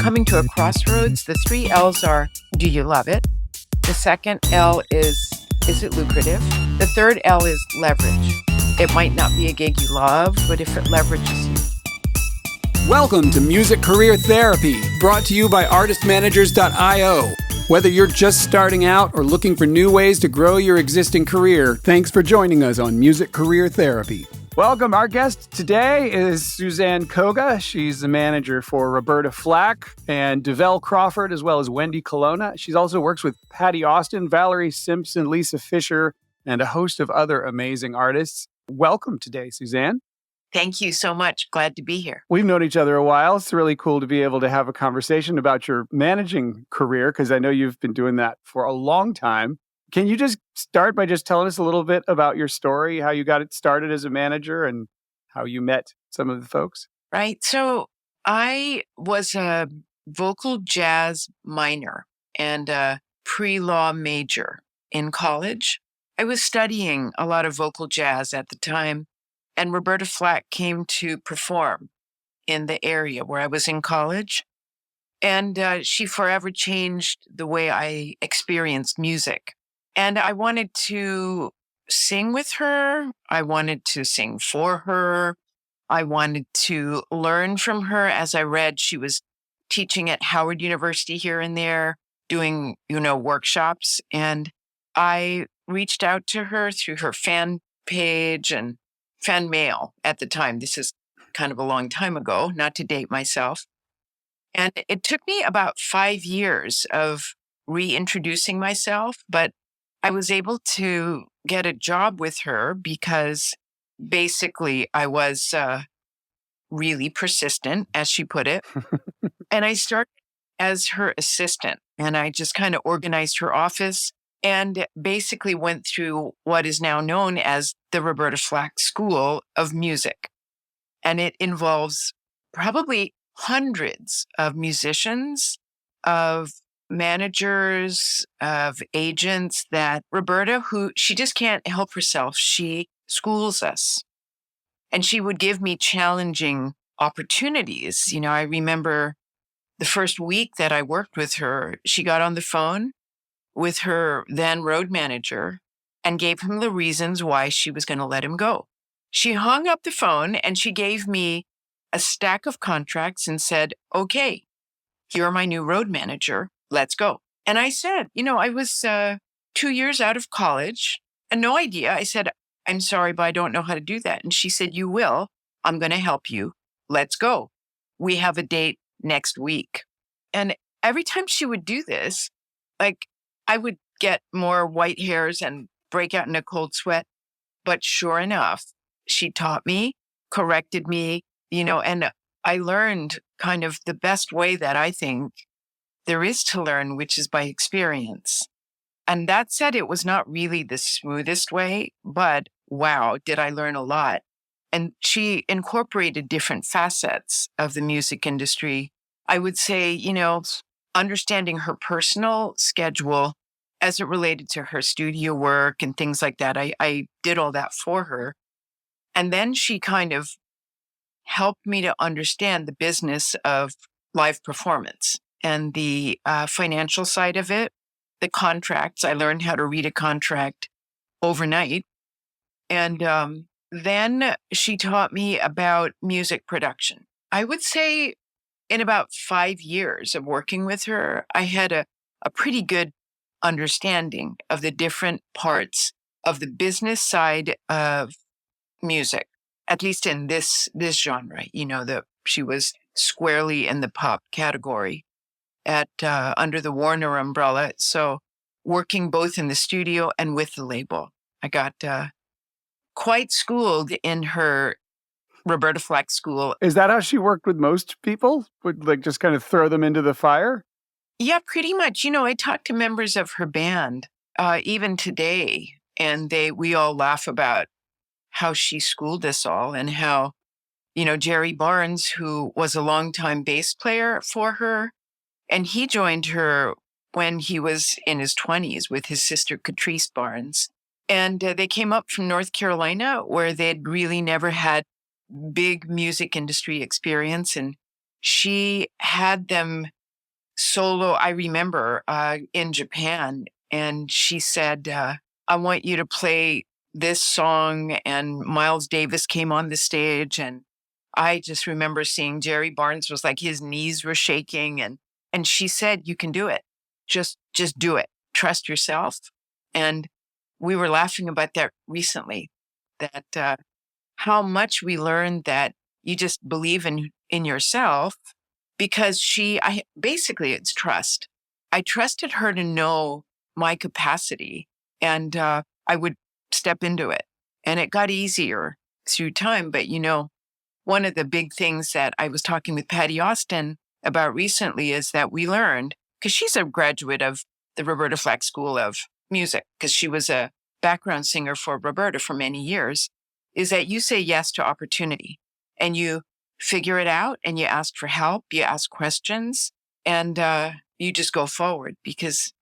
coming to a crossroads. The three L's are, do you love it? The second L is it lucrative? The third L is leverage. It might not be a gig you love, but if it leverages you. Welcome to Music Career Therapy, brought to you by artistmanagers.io. Whether you're just starting out or looking for new ways to grow your existing career, thanks for joining us on Music Career Therapy. Welcome. Our guest today is Suzanne Koga. She's the manager for Roberta Flack and DeVell Crawford, as well as Wendy Colonna. She also works with Patty Austin, Valerie Simpson, Lisa Fisher, and a host of other amazing artists. Welcome today, Suzanne. Thank you so much. Glad to be here. We've known each other a while. It's really cool to be able to have a conversation about your managing career, because I know you've been doing that for a long time. Can you just start by just telling us a little bit about your story, how you got it started as a manager and how you met some of the folks? Right. So I was a vocal jazz minor and a pre-law major in college. I was studying a lot of vocal jazz at the time. And Roberta Flack came to perform in the area where I was in college. And she forever changed the way I experienced music. And I wanted to sing with her. I wanted to sing for her. I wanted to learn from her. As I read, she was teaching at Howard University here and there, doing, workshops. And I reached out to her through her fan page and fan mail at the time. This is kind of a long time ago, not to date myself. And it took me about 5 years of reintroducing myself, but I was able to get a job with her because basically I was really persistent, as she put it. And I started as her assistant, and I just kind of organized her office and basically went through what is now known as the Roberta Flack School of Music. And it involves probably hundreds of musicians, of managers, of agents that Roberta, who she just can't help herself, she schools us. And she would give me challenging opportunities. I remember the first week that I worked with her, she got on the phone with her then road manager and gave him the reasons why she was going to let him go. She hung up the phone and she gave me a stack of contracts and said, okay, you're my new road manager. Let's go. And I said, I was 2 years out of college and no idea. I said, I'm sorry, but I don't know how to do that. And she said, you will. I'm going to help you. Let's go. We have a date next week. And every time she would do this, I would get more white hairs and break out in a cold sweat. But sure enough, she taught me, corrected me, and I learned kind of the best way that I think there is to learn, which is by experience. And that said, it was not really the smoothest way, but wow, did I learn a lot. And she incorporated different facets of the music industry. I would say, understanding her personal schedule as it related to her studio work and things like that. I did all that for her. And then she kind of helped me to understand the business of live performance and the financial side of it, the contracts. I learned how to read a contract overnight. And then she taught me about music production. I would say in about 5 years of working with her, I had a pretty good understanding of the different parts of the business side of music, at least in this genre. She was squarely in the pop category at under the Warner umbrella. So working both in the studio and with the label, I got quite schooled in her Roberta Flack school. Is that how she worked with most people? Would just kind of throw them into the fire? Yeah, pretty much. I talked to members of her band, even today, and we all laugh about how she schooled us all and how, Jerry Barnes, who was a longtime bass player for her, and he joined her when he was in his 20s with his sister, Catrice Barnes. And they came up from North Carolina, where they'd really never had big music industry experience. And she had them solo. I remember in Japan, and she said, I want you to play this song. And Miles Davis came on the stage. And I just remember seeing Jerry Barnes was like his knees were shaking. And she said, you can do it. Just do it. Trust yourself. And we were laughing about that recently, that how much we learned that you just believe in yourself, because I basically it's trust. I trusted her to know my capacity, and I would step into it, and it got easier through time. But one of the big things that I was talking with Patty Austin about recently is that we learned, because she's a graduate of the Roberta Flack School of Music, because she was a background singer for Roberta for many years, is that you say yes to opportunity and you figure it out and you ask for help, you ask questions, and you just go forward, because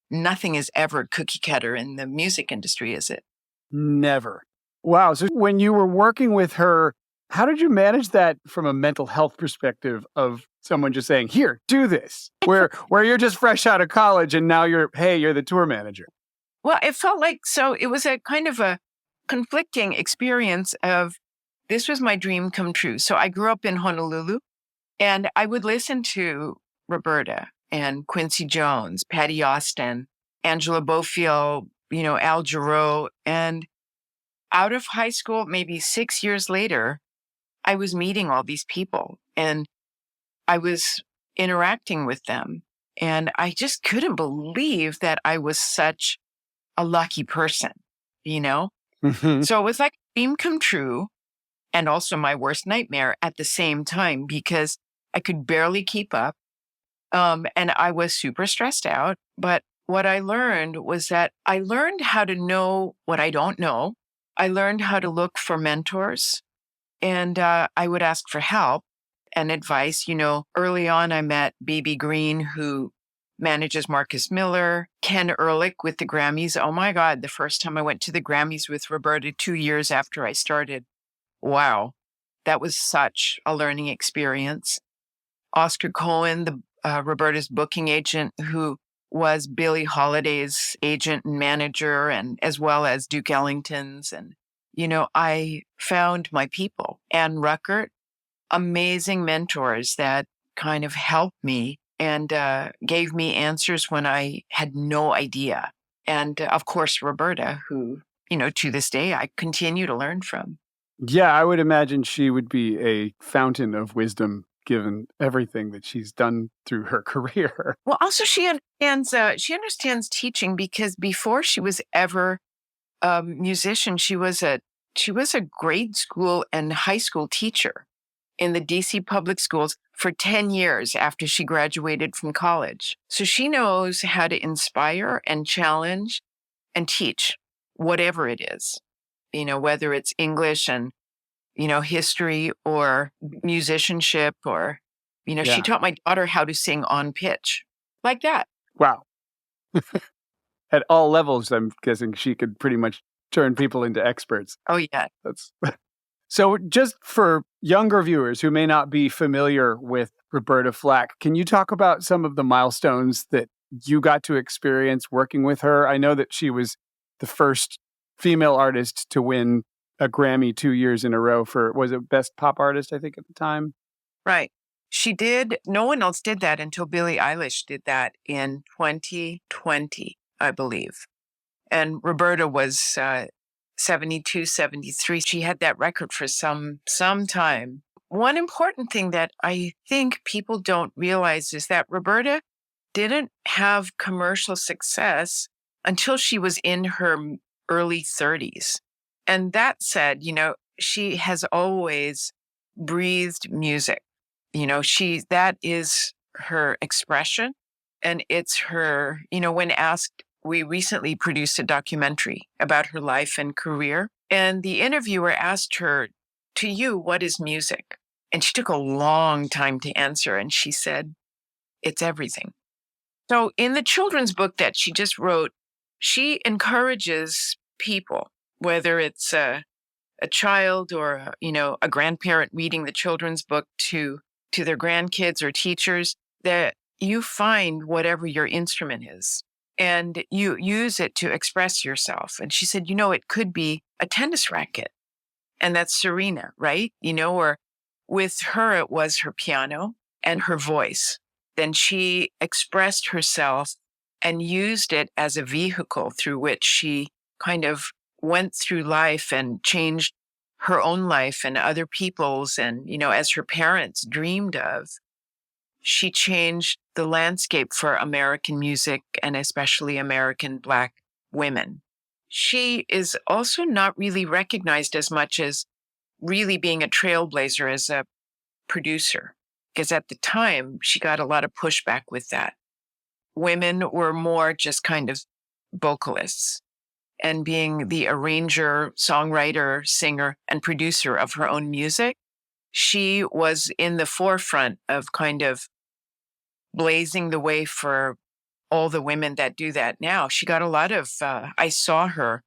nothing is ever cookie cutter in the music industry, is it? Never. Wow. So when you were working with her, how did you manage that from a mental health perspective of someone just saying, here, do this, where you're just fresh out of college and now you're the tour manager? Well, it felt like, so it was a kind of a conflicting experience of, this was my dream come true. So I grew up in Honolulu, and I would listen to Roberta and Quincy Jones, Patty Austin, Angela Bofield, Al Jarreau. And out of high school, maybe 6 years later, I was meeting all these people and I was interacting with them. And I just couldn't believe that I was such a lucky person, you know? Mhm. So it was like a dream come true, and also my worst nightmare at the same time, because I could barely keep up. And I was super stressed out. But what I learned was that I learned how to know what I don't know. I learned how to look for mentors, and I would ask for help and advice. Early on, I met Baby Green, who manages Marcus Miller, Ken Ehrlich with the Grammys. Oh my God, the first time I went to the Grammys with Roberta 2 years after I started. Wow, that was such a learning experience. Oscar Cohen, Roberta's booking agent, who was Billie Holiday's agent and manager, and as well as Duke Ellington's. And, I found my people. Ann Ruckert, amazing mentors that kind of helped me and gave me answers when I had no idea. And of course, Roberta, who, to this day, I continue to learn from. Yeah, I would imagine she would be a fountain of wisdom given everything that she's done through her career. Well, also she understands teaching, because before she was ever a musician, she was a grade school and high school teacher in the DC public schools for 10 years after she graduated from college. So she knows how to inspire and challenge and teach whatever it is, whether it's English and, history or musicianship, or, she Yeah. taught my daughter how to sing on pitch like that. Wow. At all levels, I'm guessing she could pretty much turn people into experts. Oh, yeah. That's so just for younger viewers who may not be familiar with Roberta Flack, can you talk about some of the milestones that you got to experience working with her? I know that she was the first female artist to win a Grammy 2 years in a row for, was it Best Pop Artist, I think, at the time? Right. She did. No one else did that until Billie Eilish did that in 2020, I believe. And Roberta was 72, 73. She had that record for some time. One important thing that I think people don't realize is that Roberta didn't have commercial success until she was in her early 30s. And that said, she has always breathed music. That is her expression. And it's her, when asked, we recently produced a documentary about her life and career. And the interviewer asked her, to you, what is music? And she took a long time to answer. And she said, it's everything. So in the children's book that she just wrote, she encourages people, whether it's a child or, a grandparent reading the children's book to their grandkids or teachers, that, you find whatever your instrument is and you use it to express yourself. And she said, it could be a tennis racket. And that's Serena, right? Or with her, it was her piano and her voice. Then she expressed herself and used it as a vehicle through which she kind of went through life and changed her own life and other people's. And, as her parents dreamed of, she changed the landscape for American music and especially American Black women. She is also not really recognized as much as really being a trailblazer as a producer, because at the time she got a lot of pushback with that. Women were more just kind of vocalists, and being the arranger, songwriter, singer, and producer of her own music, she was in the forefront of kind of blazing the way for all the women that do that now. She got a lot of, I saw her,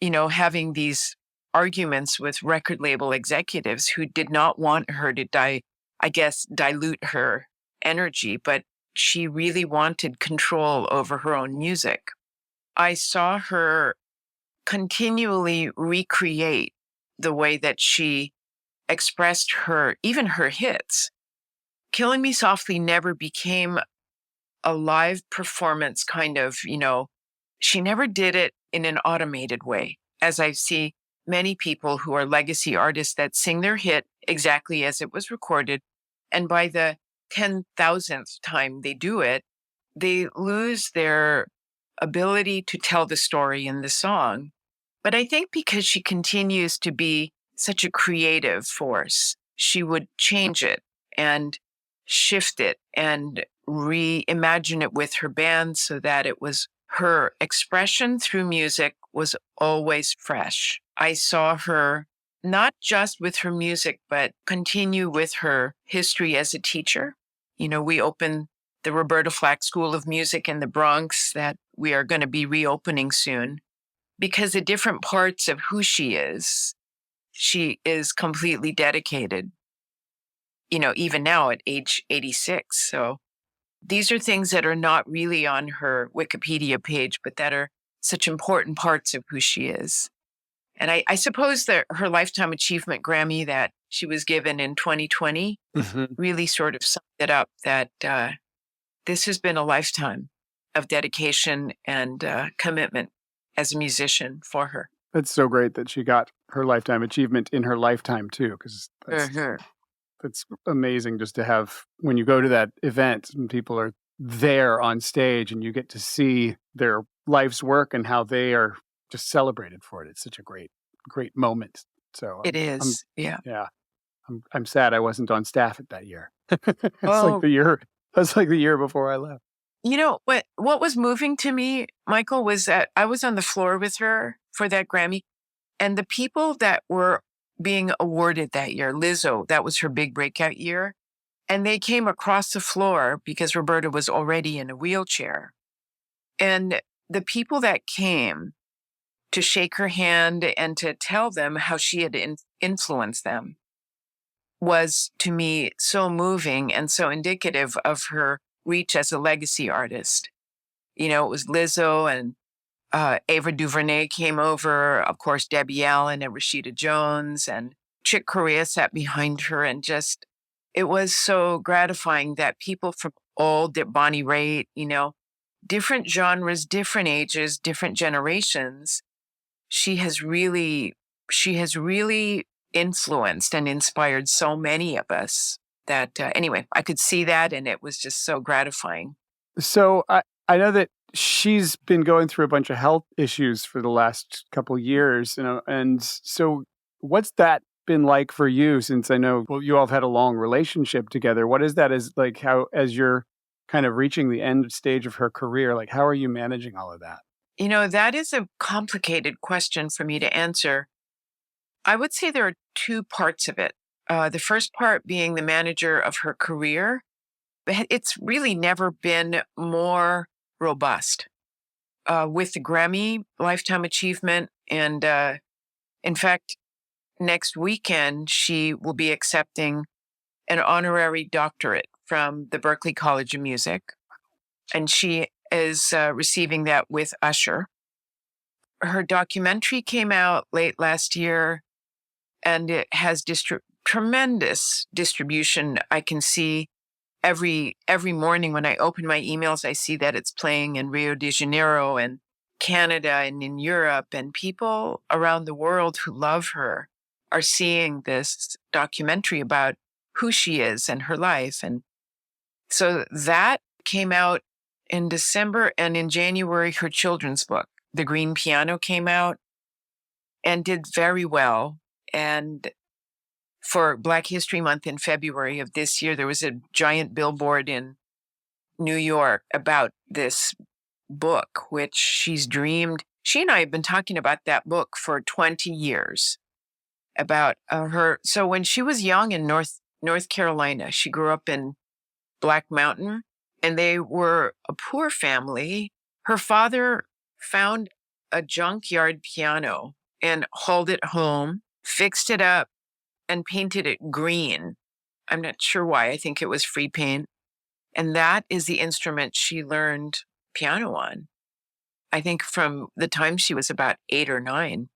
having these arguments with record label executives who did not want her to dilute her energy, but she really wanted control over her own music. I saw her continually recreate the way that she expressed even her hits. Killing Me Softly never became a live performance kind of, she never did it in an automated way, as I see many people who are legacy artists that sing their hit exactly as it was recorded. And by the 10,000th time they do it, they lose their ability to tell the story in the song. But I think because she continues to be such a creative force, she would change it and shift it and reimagine it with her band so that it was her expression through music was always fresh. I saw her not just with her music, but continue with her history as a teacher. We opened the Roberta Flack School of Music in the Bronx that we are going to be reopening soon, because the different parts of who she is completely dedicated, even now at age 86. So these are things that are not really on her Wikipedia page, but that are such important parts of who she is. And I suppose that her Lifetime Achievement Grammy that she was given in 2020 really sort of summed it up, that this has been a lifetime of dedication and commitment as a musician for her. That's so great that she got her Lifetime Achievement in her lifetime too, because that's amazing just to have when you go to that event and people are there on stage and you get to see their life's work and how they are just celebrated for it. It's such a great moment. So it is. Yeah. I'm sad I wasn't on staff at that year. It's Oh. like the year. That's like the year before I left. What was moving to me, Michael, was that I was on the floor with her for that Grammy, and the people that were being awarded that year, Lizzo, that was her big breakout year, and they came across the floor because Roberta was already in a wheelchair. And the people that came to shake her hand and to tell them how she had influenced them was, to me, so moving and so indicative of her reach as a legacy artist. It was Lizzo and Ava DuVernay came over, of course, Debbie Allen and Rashida Jones, and Chick Corea sat behind her. And just, it was so gratifying that people from Bonnie Raitt, different genres, different ages, different generations, she has really influenced and inspired so many of us that, anyway, I could see that and it was just so gratifying. So I know that she's been going through a bunch of health issues for the last couple years, and so what's that been like for you? Since I know you all have had a long relationship together, what is that as like how as you're kind of reaching the end stage of her career, like how are you managing all of that? That is a complicated question for me to answer. I would say there are two parts of it. The first part being the manager of her career, but it's really never been more robust. With the Grammy Lifetime Achievement, and in fact, next weekend, she will be accepting an honorary doctorate from the Berklee College of Music. and she is receiving that with Usher. Her documentary came out late last year, and it has tremendous distribution. I can see every morning when I open my emails, I see that it's playing in Rio de Janeiro and Canada and in Europe, and people around the world who love her are seeing this documentary about who she is and her life. And so that came out in December, and in January, her children's book, The Green Piano, came out and did very well. And for Black History Month in February of this year, there was a giant billboard in New York about this book, which she's dreamed. She and I have been talking about that book for 20 years about her. So when she was young in North Carolina, she grew up in Black Mountain, and they were a poor family. Her father found a junkyard piano and hauled it home, fixed it up, and painted it green. I'm not sure why. I think it was free paint. And that is the instrument she learned piano on, I think from the time she was about 8 or 9.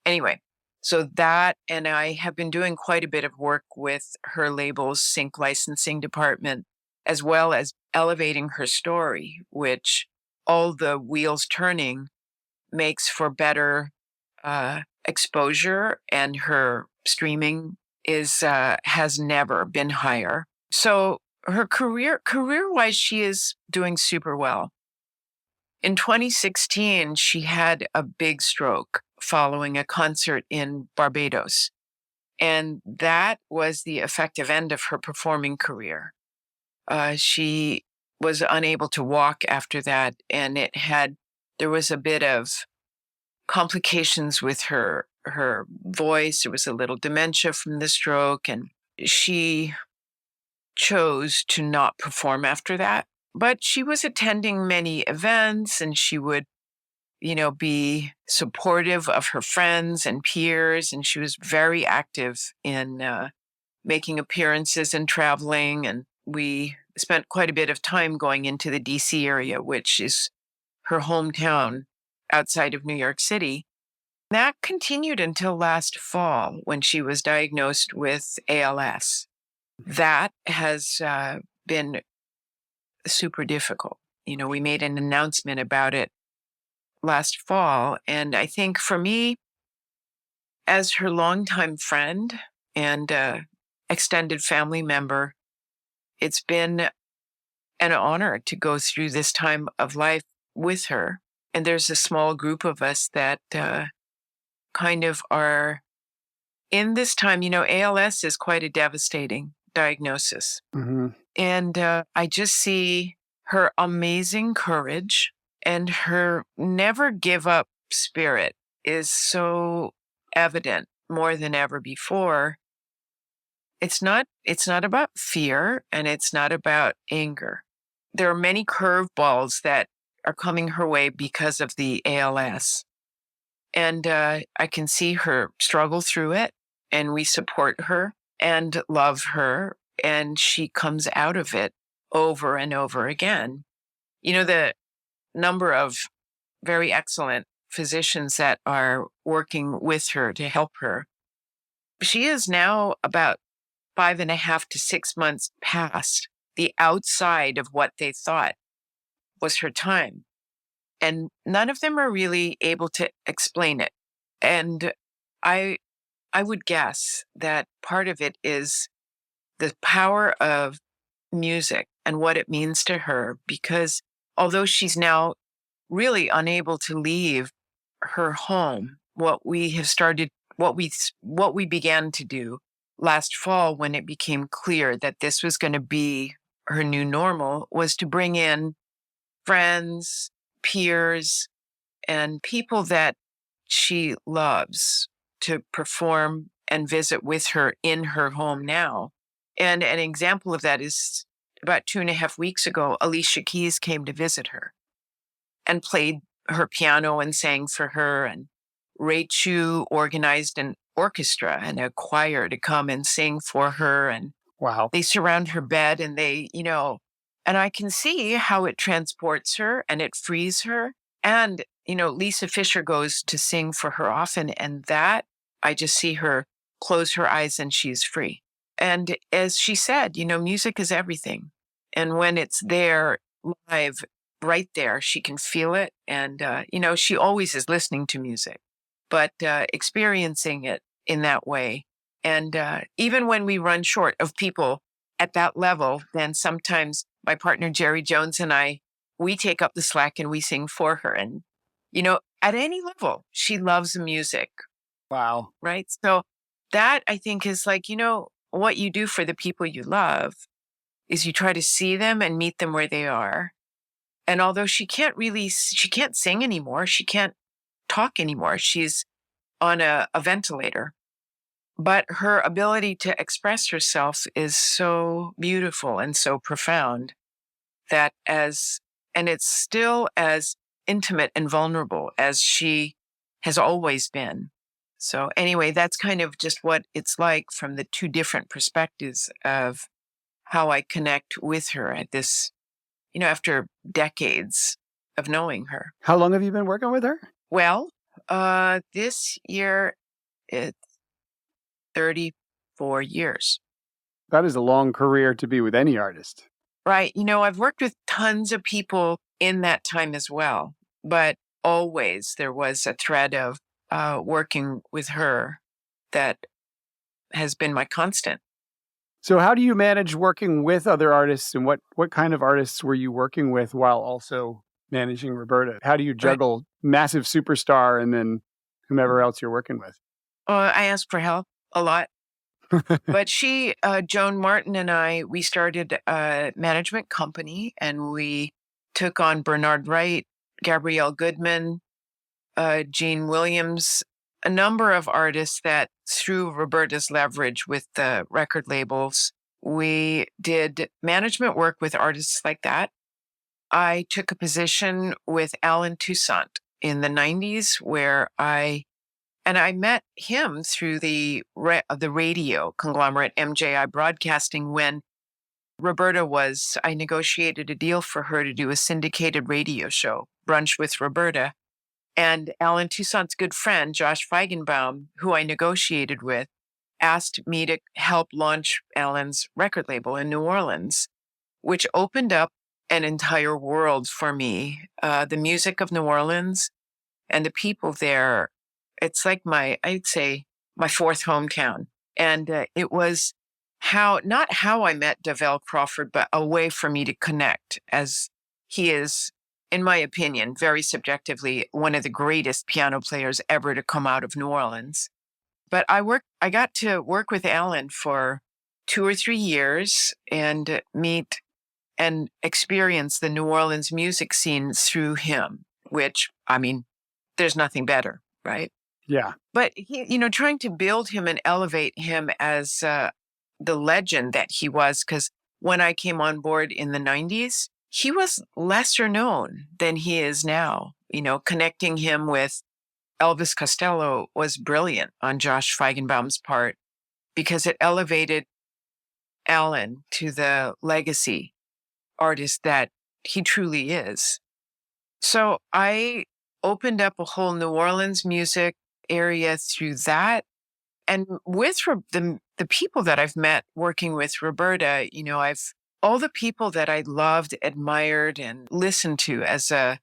Anyway, so that, and I have been doing quite a bit of work with her label's sync licensing department, as well as elevating her story, which all the wheels turning makes for better exposure, and her streaming has never been higher. So her career-wise, she is doing super well. In 2016, she had a big stroke following a concert in Barbados, and that was the effective end of her performing career. She was unable to walk after that, and there was a bit of complications with her voice. There was a little dementia from the stroke, and she chose to not perform after that. But she was attending many events, and she would, be supportive of her friends and peers. And she was very active in making appearances and traveling. And we spent quite a bit of time going into the DC area, which is her hometown outside of New York City. That continued until last fall when she was diagnosed with ALS. That has been super difficult. We made an announcement about it last fall. And I think for me, as her longtime friend and extended family member, it's been an honor to go through this time of life with her. And there's a small group of us that kind of are in this time. ALS is quite a devastating diagnosis. Mm-hmm. And I just see her amazing courage, and her never give up spirit is so evident more than ever before. It's not about fear, and it's not about anger. There are many curveballs that are coming her way because of the ALS. And I can see her struggle through it, and we support her and love her, and she comes out of it over and over again. The number of very excellent physicians that are working with her to help her. She is now about 5.5 to 6 months past the outside of what they thought was her time. And none of them are really able to explain it. And I would guess that part of it is the power of music and what it means to her, because although she's now really unable to leave her home, what we began to do last fall, when it became clear that this was going to be her new normal, was to bring in friends, peers, and people that she loves to perform and visit with her in her home now. And an example of that is about 2.5 weeks ago, Alicia Keys came to visit her and played her piano and sang for her. And Ray Chu organized an orchestra and a choir to come and sing for her. And wow, they surround her bed, and they, And I can see how it transports her and it frees her. And, Lisa Fisher goes to sing for her often. And that I just see her close her eyes and she's free. And as she said, music is everything. And when it's there live, right there, she can feel it. And, she always is listening to music, but experiencing it in that way. And even when we run short of people at that level, then sometimes my partner, Jerry Jones, and I, we take up the slack and we sing for her. And, at any level, she loves music. Wow. Right. So that I think is like, what you do for the people you love is you try to see them and meet them where they are. And although she can't sing anymore, she can't talk anymore. She's on a ventilator, but her ability to express herself is so beautiful and so profound and it's still as intimate and vulnerable as she has always been. So anyway, that's kind of just what it's like from the two different perspectives of how I connect with her at this, after decades of knowing her. How long have you been working with her? Well, this year it's 34 years. That is a long career to be with any artist. Right. I've worked with tons of people in that time as well, but always there was a thread of working with her that has been my constant. So how do you manage working with other artists, and what kind of artists were you working with while also managing Roberta? How do you juggle massive superstar and then whomever else you're working with? I ask for help a lot. But Joan Martin and I, we started a management company and we took on Bernard Wright, Gabrielle Goodman, Gene Williams, a number of artists that through Roberta's leverage with the record labels, we did management work with artists like that. I took a position with Alan Toussaint in the 90s where I met him through the radio conglomerate MJI Broadcasting when I negotiated a deal for her to do a syndicated radio show, Brunch with Roberta. And Alan Toussaint's good friend, Josh Feigenbaum, who I negotiated with, asked me to help launch Alan's record label in New Orleans, which opened up an entire world for me. The music of New Orleans and the people there, it's like I'd say my fourth hometown. And it was not how I met Davell Crawford, but a way for me to connect, as he is, in my opinion, very subjectively, one of the greatest piano players ever to come out of New Orleans. But I got to work with Alan for 2 or 3 years and meet and experience the New Orleans music scene through him, which, there's nothing better, right? Yeah. But trying to build him and elevate him as the legend that he was, because when I came on board in the 90s, he was lesser known than he is now. Connecting him with Elvis Costello was brilliant on Josh Feigenbaum's part because it elevated Alan to the legacy artist that he truly is. So I opened up a whole New Orleans music area through that. And with the people that I've met working with Roberta, all the people that I loved, admired, and listened to as a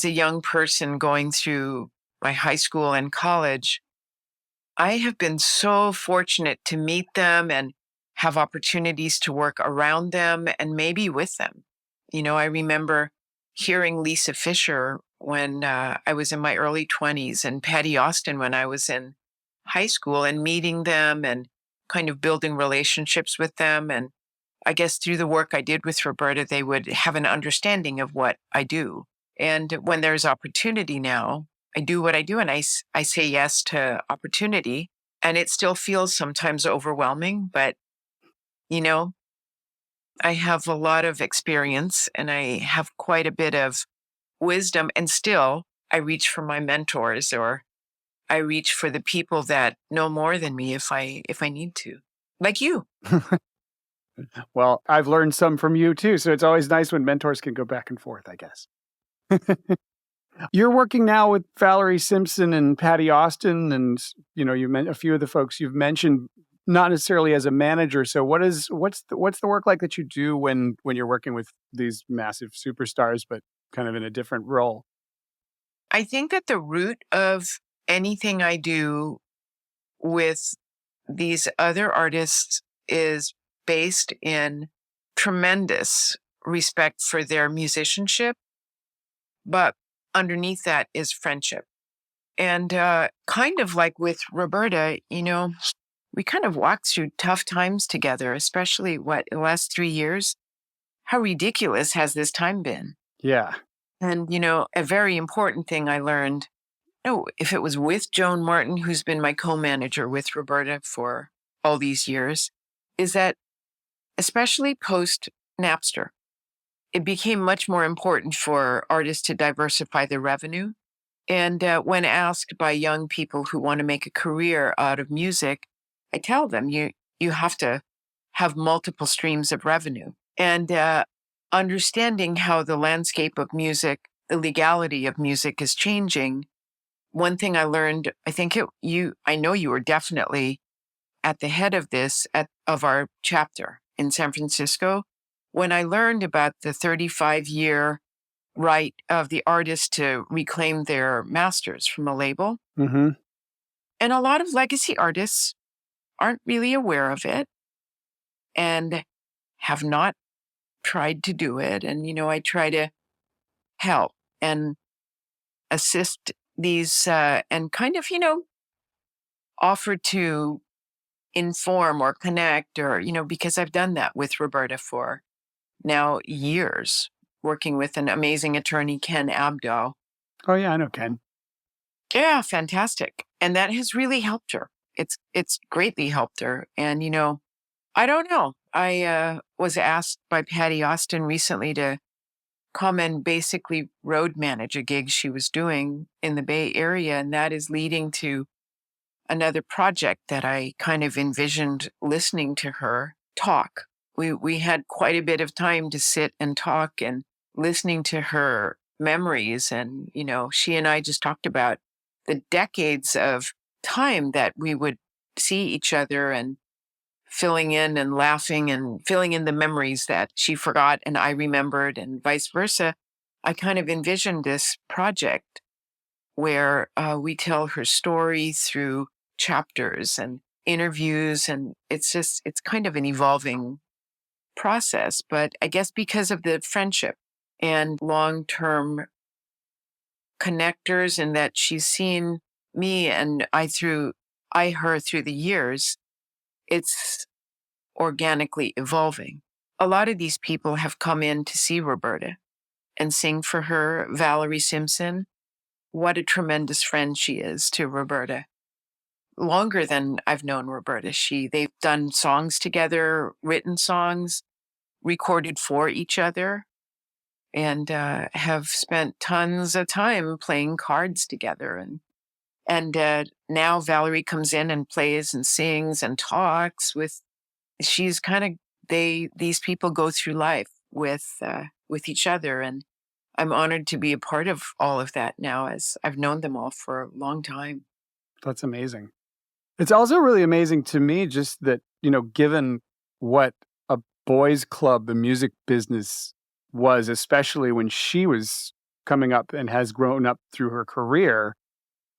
young person going through my high school and college, I have been so fortunate to meet them and have opportunities to work around them and maybe with them. I remember hearing Lisa Fisher when I was in my early 20s and Patty Austin when I was in high school and meeting them and kind of building relationships with them. And I guess through the work I did with Roberta, they would have an understanding of what I do. And when there's opportunity now, I do what I do and I say yes to opportunity. And it still feels sometimes overwhelming, but, I have a lot of experience and I have quite a bit of wisdom, and still I reach for my mentors or I reach for the people that know more than me if I need to, like you. Well, I've learned some from you too, so it's always nice when mentors can go back and forth, I guess. You're working now with Valerie Simpson and Patty Austin, and a few of the folks you've mentioned, not necessarily as a manager. So, what's the work like that you do when you're working with these massive superstars, but kind of in a different role? I think that the root of anything I do with these other artists is based in tremendous respect for their musicianship, but underneath that is friendship. And kind of like with Roberta, we kind of walked through tough times together, especially the last 3 years. How ridiculous has this time been? Yeah. And, a very important thing I learned, if it was with Joan Martin, who's been my co-manager with Roberta for all these years, is that especially post Napster, it became much more important for artists to diversify their revenue. And when asked by young people who want to make a career out of music, I tell them you have to have multiple streams of revenue. And understanding how the landscape of music, the legality of music is changing. One thing I learned, I know you were definitely at the head of this of our chapter in San Francisco. When I learned about the 35-year right of the artist to reclaim their masters from a label. Mm-hmm. And a lot of legacy artists aren't really aware of it and have not tried to do it. And, I try to help and assist these and kind of, offer to inform or connect or, because I've done that with Roberta for now years, working with an amazing attorney, Ken Abdo. Oh yeah, I know Ken. Yeah, fantastic. And that has really helped her. It's greatly helped her. And, I don't know. I was asked by Patty Austin recently to come and basically road manage a gig she was doing in the Bay Area. And that is leading to another project that I kind of envisioned listening to her talk. We had quite a bit of time to sit and talk and listening to her memories. And, she and I just talked about the decades of time that we would see each other and filling in and laughing and filling in the memories that she forgot and I remembered and vice versa. I kind of envisioned this project where we tell her story through chapters and interviews. And it's kind of an evolving process. But I guess because of the friendship and long-term connectors and that she's seen me and I her through the years, it's organically evolving. A lot of these people have come in to see Roberta and sing for her. Valerie Simpson, what a tremendous friend she is to Roberta. Longer than I've known Roberta. They've done songs together, written songs, recorded for each other, and have spent tons of time playing cards together. And now Valerie comes in and plays and sings and talks with. She's kind of these people go through life with each other, and I'm honored to be a part of all of that now, as I've known them all for a long time. That's amazing. It's also really amazing to me just that, given what a boys' club, the music business was, especially when she was coming up and has grown up through her career,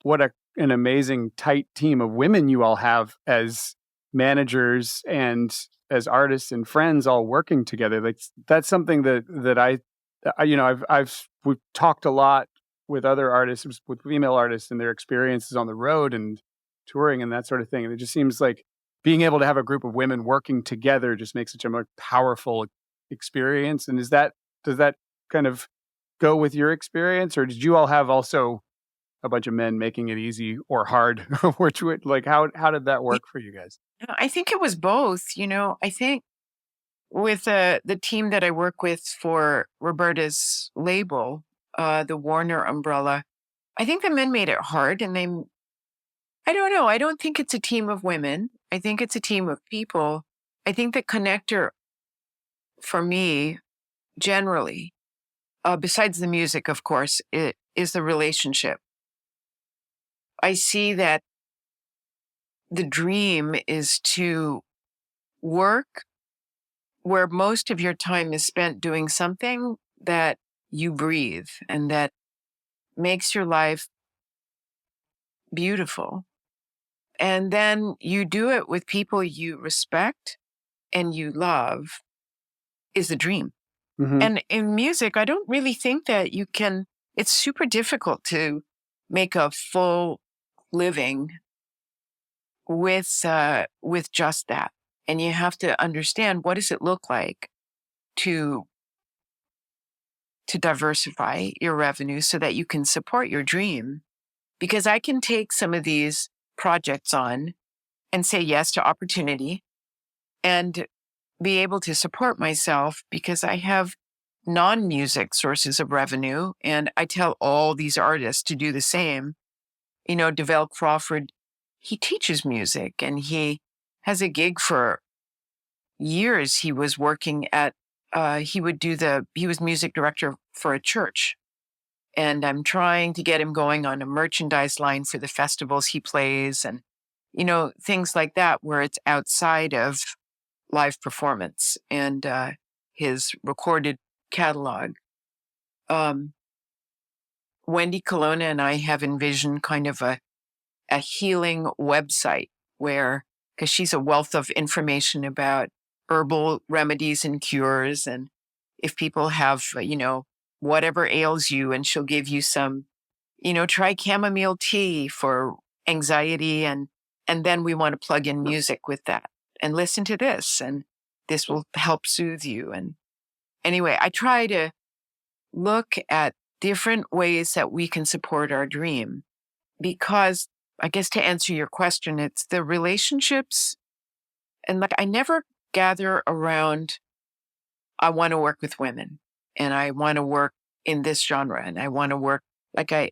what an amazing tight team of women you all have as managers and as artists and friends all working together. Like that's something that we've talked a lot with other artists, with female artists and their experiences on the road and touring and that sort of thing. And it just seems like being able to have a group of women working together just makes such a more powerful experience. And does that kind of go with your experience, or did you all have also a bunch of men making it easy or hard? Like how did that work for you guys? I think it was both. I think with the team that I work with for Roberta's label, the Warner umbrella, I think the men made it hard, and I don't know. I don't think it's a team of women. I think it's a team of people. I think the connector for me, generally, besides the music, of course, it is the relationship. I see that the dream is to work where most of your time is spent doing something that you breathe and that makes your life beautiful. And then you do it with people you respect and you love is a dream. Hmm. And in music, I don't really think that you can, it's super difficult to make a full living with just that. And you have to understand what does it look like to to diversify your revenue so that you can support your dream. Because I can take some of these projects on and say yes to opportunity and be able to support myself because I have non music sources of revenue. And I tell all these artists to do the same. You know, DeVale Crawford, he teaches music and he has a gig for years. He was working at, he was music director for a church. And I'm trying to get him going on a merchandise line for the festivals he plays and, things like that where it's outside of live performance and his recorded catalog. Um, Wendy Colonna and I have envisioned kind of a healing website where, because she's a wealth of information about herbal remedies and cures. And if people have, whatever ails you, and she'll give you some, try chamomile tea for anxiety. And then we want to plug in music with that and listen to this. And this will help soothe you. And anyway, I try to look at different ways that we can support our dream because I guess to answer your question, it's the relationships. And like, I never gather around, I want to work with women and I want to work in this genre and I want to work like I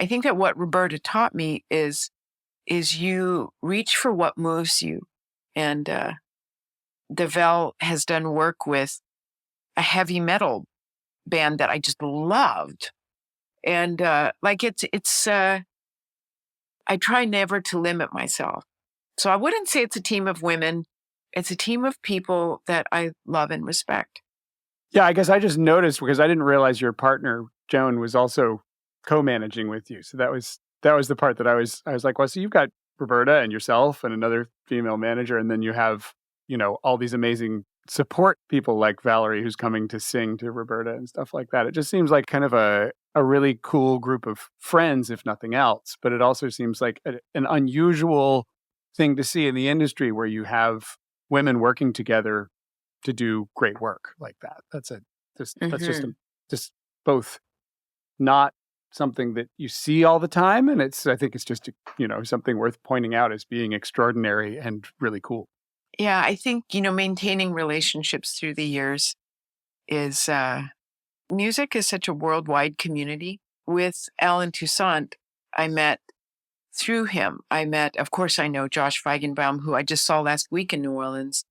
think that what Roberta taught me is you reach for what moves you. And DeVell has done work with a heavy metal band that I just loved. And I try never to limit myself. So I wouldn't say it's a team of women. It's a team of people that I love and respect. Yeah, I guess I just noticed because I didn't realize your partner Joan was also co-managing with you. So that was the part that I was like, well, so you've got Roberta and yourself and another female manager, and then you have all these amazing support people like Valerie who's coming to sing to Roberta and stuff like that. It just seems like kind of a really cool group of friends, if nothing else. But it also seems like an unusual thing to see in the industry where you have women working together to do great work like that. That's just Mhm. just both not something that you see all the time, and I think it's just something worth pointing out as being extraordinary and really cool. Yeah, I think, maintaining relationships through the years is music is such a worldwide community. With Alan Toussaint, I met through him. Of course, I know Josh Feigenbaum, who I just saw last week in New Orleans,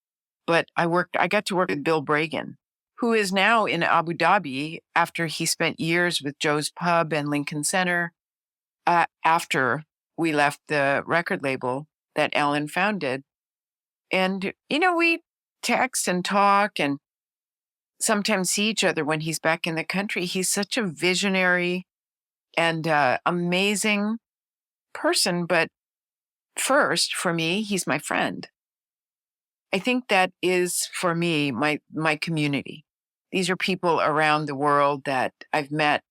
but I got to work with Bill Bragan, who is now in Abu Dhabi after he spent years with Joe's Pub and Lincoln Center after we left the record label that Alan founded. And, we text and talk and sometimes see each other when he's back in the country. He's such a visionary and amazing person. But first, for me, he's my friend. I think that is, for me, my community. These are people around the world that I've met,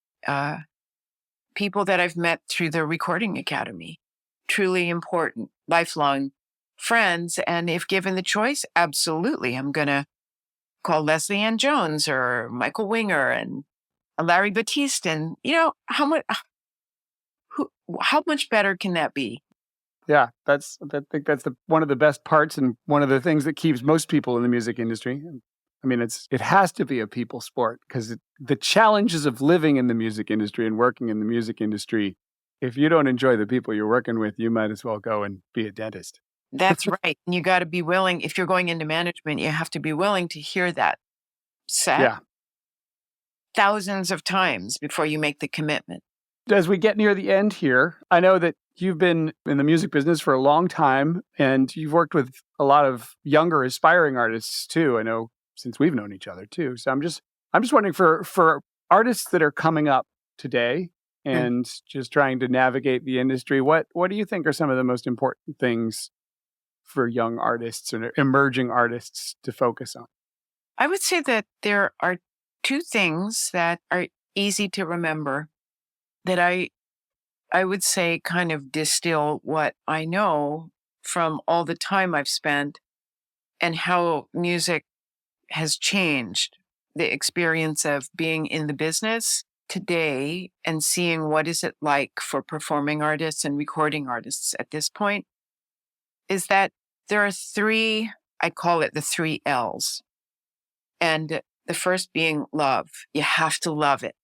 people that I've met through the Recording Academy. Truly important, lifelong friends. And if given the choice, absolutely, I'm going to call Leslie Ann Jones or Michael Winger and Larry Batiste. And, how much better can that be? Yeah, I think that's one of the best parts and one of the things that keeps most people in the music industry. I mean, it has to be a people sport because the challenges of living in the music industry and working in the music industry, if you don't enjoy the people you're working with, you might as well go and be a dentist. That's right. And you got to be willing, if you're going into management, you have to be willing to hear that set Yeah. thousands of times before you make the commitment. As we get near the end here, I know that you've been in the music business for a long time and you've worked with a lot of younger aspiring artists too. I know since we've known each other too. So I'm just wondering for artists that are coming up today Mm. and just trying to navigate the industry, what do you think are some of the most important things for young artists or emerging artists to focus on? I would say that there are two things that are easy to remember that I would say kind of distill what I know from all the time I've spent and how music has changed the experience of being in the business today and seeing what is it like for performing artists and recording artists at this point is that there are three, I call it the 3 L's. And the first being love. You have to love it.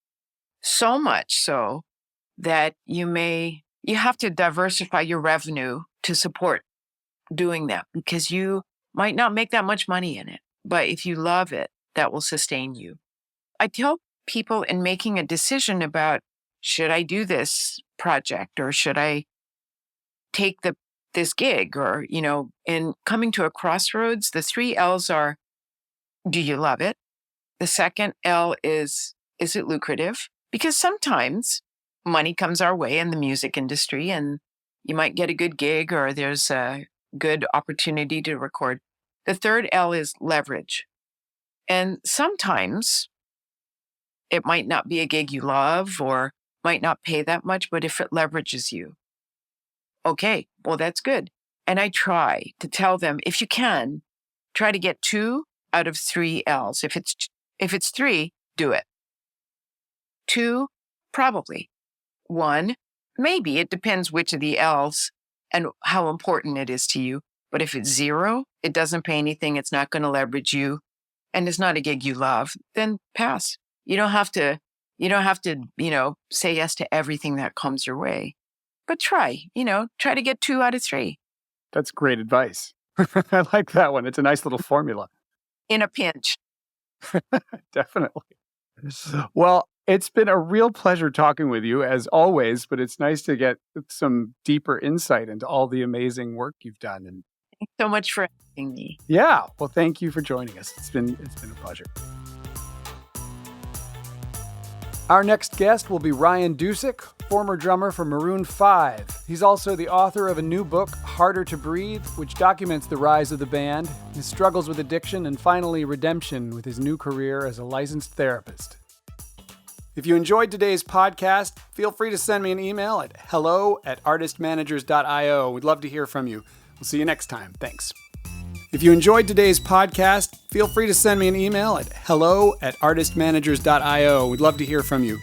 So much so that you have to diversify your revenue to support doing that because you might not make that much money in it. But if you love it, that will sustain you. I tell people in making a decision about should I do this project or should I take this gig or, in coming to a crossroads, the 3 L's are, do you love it? The second L is it lucrative? Because sometimes money comes our way in the music industry and you might get a good gig or there's a good opportunity to record. The third L is leverage. And sometimes it might not be a gig you love or might not pay that much, but if it leverages you, okay, well, that's good. And I try to tell them, if you can, try to get 2 out of 3 L's. If it's 3, do it. 2, probably. 1, maybe. It depends which of the L's and how important it is to you. But if it's 0, it doesn't pay anything, it's not going to leverage you, and it's not a gig you love, then pass. You don't have to, say yes to everything that comes your way. But try to get 2 out of 3. That's great advice. I like that one. It's a nice little formula. In a pinch. Definitely. Well, it's been a real pleasure talking with you as always, but it's nice to get some deeper insight into all the amazing work you've done. And thanks so much for having me. Yeah, well, thank you for joining us. It's been a pleasure. Our next guest will be Ryan Dusick, former drummer for Maroon 5. He's also the author of a new book, Harder to Breathe, which documents the rise of the band, his struggles with addiction, and finally redemption with his new career as a licensed therapist. If you enjoyed today's podcast, feel free to send me an email at hello@artistmanagers.io. We'd love to hear from you. We'll see you next time. Thanks. If you enjoyed today's podcast, feel free to send me an email at hello@artistmanagers.io. We'd love to hear from you.